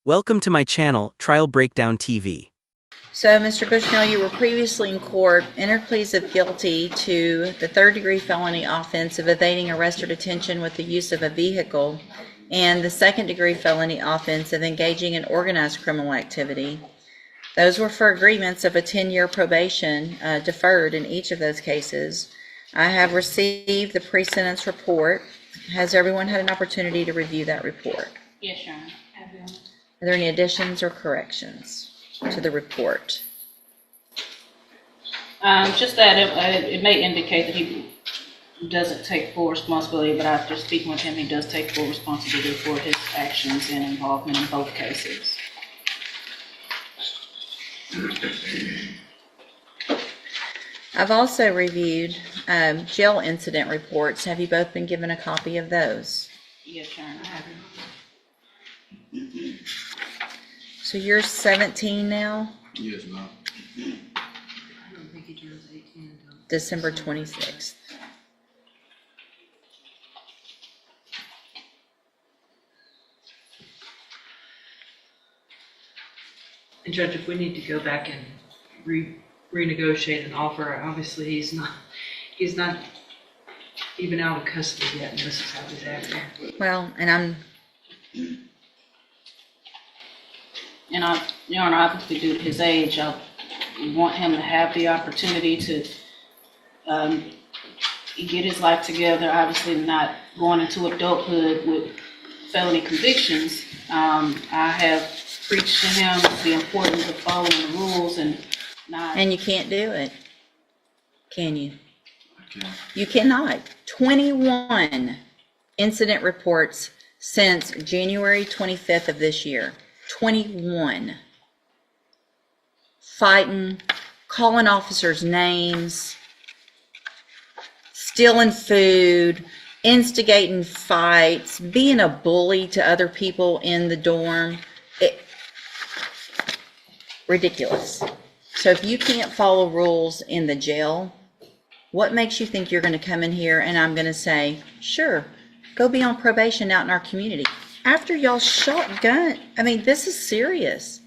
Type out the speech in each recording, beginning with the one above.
Welcome to my channel, Trial Breakdown TV. So, Mr. Bushnell, you were previously in court, entered pleas of guilty to the third-degree felony offense of evading arrest or detention with the use of a vehicle, and the second-degree felony offense of engaging in organized criminal activity. Those were for agreements of a 10-year probation deferred in each of those cases. I have received the pre-sentence report. Has everyone had an opportunity to review that report? Yes, Your Honor. Are there any additions or corrections to the report? Just that it may indicate that he doesn't take full responsibility, but after speaking with him, he does take full responsibility for his actions and involvement in both cases. I've also reviewed jail incident reports. Have you both been given a copy of those? Yes, Your Honor. I have. So you're 17 now? Yes, ma'am. I don't think he turns 18 until December 26th. And Judge, if we need to go back and renegotiate an offer, obviously he's not even out of custody yet, and this is how he's acting. Well, and Your Honor, obviously due to his age, I want him to have the opportunity to get his life together, obviously not going into adulthood with felony convictions. I have preached to him the importance of following the rules and not... you can't do it, can you? Okay. You cannot. 21 incident reports since January 25th of this year. 21. Fighting, calling officers names, stealing food, instigating fights, being a bully to other people in the dorm. Ridiculous. So if you can't follow rules in the jail, what makes you think you're going to come in here and I'm going to say, sure, go be on probation out in our community? After y'all shot gun, I mean, this is serious.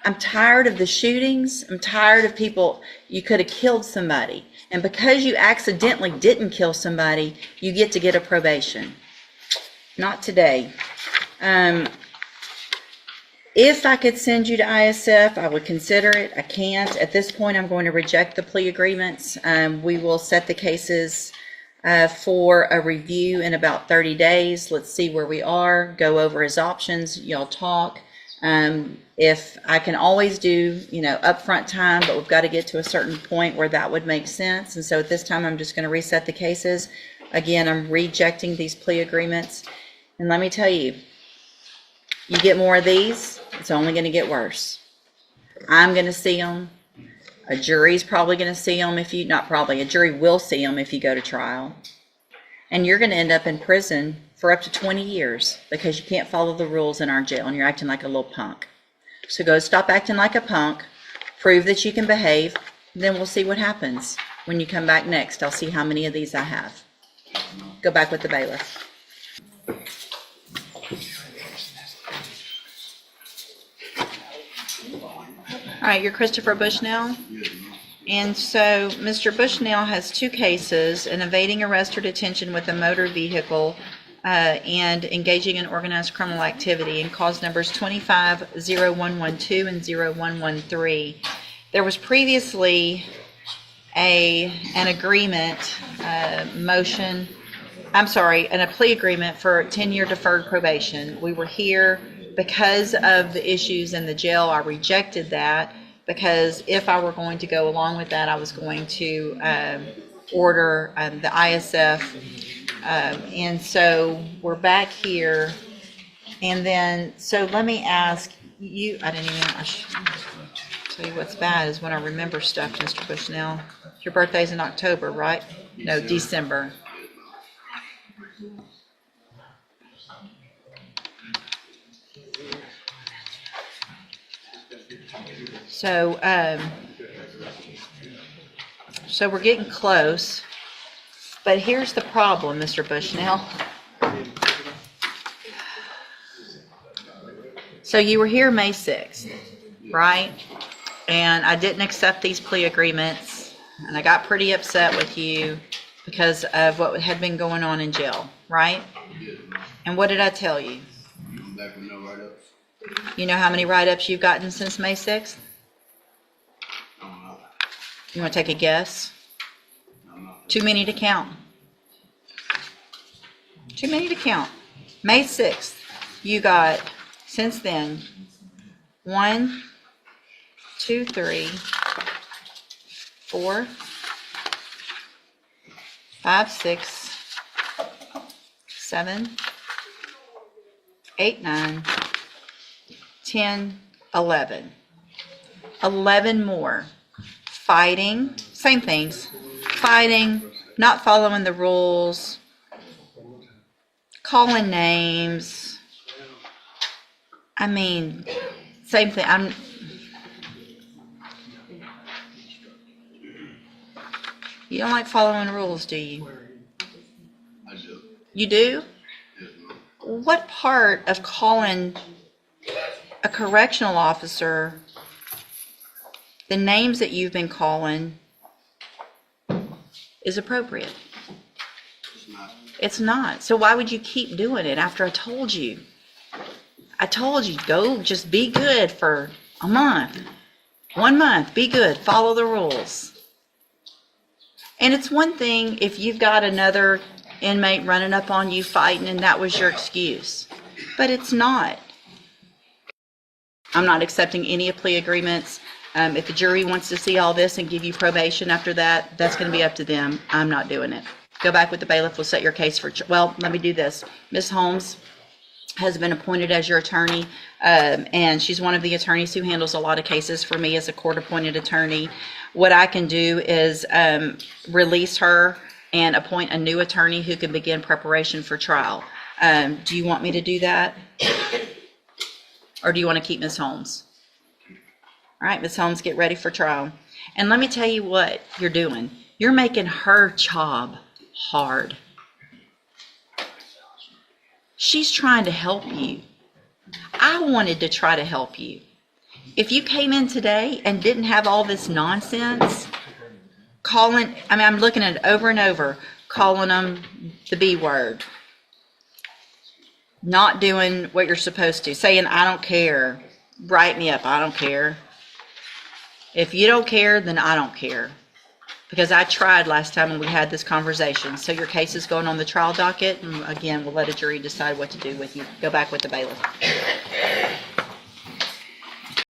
I'm tired of the shootings. I'm tired of people. You could have killed somebody. And because you accidentally didn't kill somebody, you get a probation. Not today. If I could send you to ISF, I would consider it. I can't. At this point, I'm going to reject the plea agreements. We will set the cases for a review in about 30 days. Let's see where we are, go over his options, y'all talk. If I can always do, upfront time, but we've got to get to a certain point where that would make sense. And so at this time, I'm just going to reset the cases. Again, I'm rejecting these plea agreements. And let me tell you, you get more of these, it's only going to get worse. I'm going to see them. A jury's probably going to see them a jury will see them if you go to trial. And you're going to end up in prison for up to 20 years because you can't follow the rules in our jail and you're acting like a little punk. So go stop acting like a punk, prove that you can behave, then we'll see what happens. When you come back next, I'll see how many of these I have. Go back with the bailiff. All right, you're Christopher Bushnell? Yes, ma'am. And so Mr. Bushnell has two cases, an evading arrest or detention with a motor vehicle and engaging in organized criminal activity, and cause numbers 25-0112 and 0113. There was previously an agreement motion, and a plea agreement for 10-year deferred probation. We were here because of the issues in the jail. I rejected that because if I were going to go along with that, I was going to order the ISF. And so we're back here. And then, so let me ask you, I should tell you what's bad is when I remember stuff, Mr. Bushnell. Your birthday's in October, right? No, December. So we're getting close, but here's the problem, Mr. Bushnell. So you were here May 6th, right? And I didn't accept these plea agreements, and I got pretty upset with you because of what had been going on in jail, right? And what did I tell you? You come back with no write-ups? You know how many write-ups you've gotten since May 6th? I don't know. You want to take a guess? I'm not. Too many to count. Too many to count. May 6th, you got, since then, 1, 2, 3, 4, 5, 6, 7, 8, 9, 10, 11. 11 more. Fighting, same things. Fighting, not following the rules, calling names. I mean, same thing. You don't like following rules, do you? I do. You do? Yes, ma'am. What part of calling a correctional officer the names that you've been calling is appropriate? It's not. It's not. So why would you keep doing it after I told you? I told you, go just be good for a month. 1 month, be good, follow the rules. And it's one thing if you've got another inmate running up on you fighting and that was your excuse. But it's not. I'm not accepting any plea agreements. If the jury wants to see all this and give you probation after that, that's going to be up to them. I'm not doing it. Go back with the bailiff. We'll set your case for, well, let me do this. Ms. Holmes has been appointed as your attorney, and she's one of the attorneys who handles a lot of cases for me as a court-appointed attorney. What I can do is release her and appoint a new attorney who can begin preparation for trial. Do you want me to do that? Or do you want to keep Ms. Holmes? All right, Ms. Holmes, get ready for trial. And let me tell you what you're doing. You're making her job hard. She's trying to help you. I wanted to try to help you. If you came in today and didn't have all this nonsense, I'm looking at it over and over, calling them the B word, not doing what you're supposed to, saying, I don't care, write me up, I don't care. If you don't care, then I don't care. Because I tried last time when we had this conversation. So your case is going on the trial docket, and again, we'll let a jury decide what to do with you. Go back with the bailiff.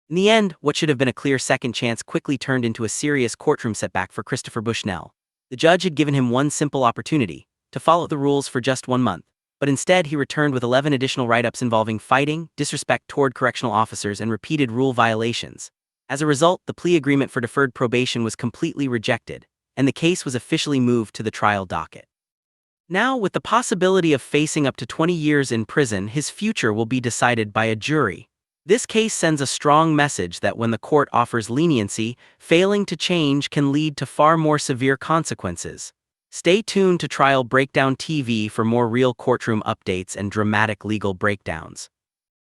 In the end, what should have been a clear second chance quickly turned into a serious courtroom setback for Christopher Bushnell. The judge had given him one simple opportunity, to follow the rules for just 1 month, but instead he returned with 11 additional write-ups involving fighting, disrespect toward correctional officers, and repeated rule violations. As a result, the plea agreement for deferred probation was completely rejected, and the case was officially moved to the trial docket. Now, with the possibility of facing up to 20 years in prison, his future will be decided by a jury. This case sends a strong message that when the court offers leniency, failing to change can lead to far more severe consequences. Stay tuned to Trial Breakdown TV for more real courtroom updates and dramatic legal breakdowns.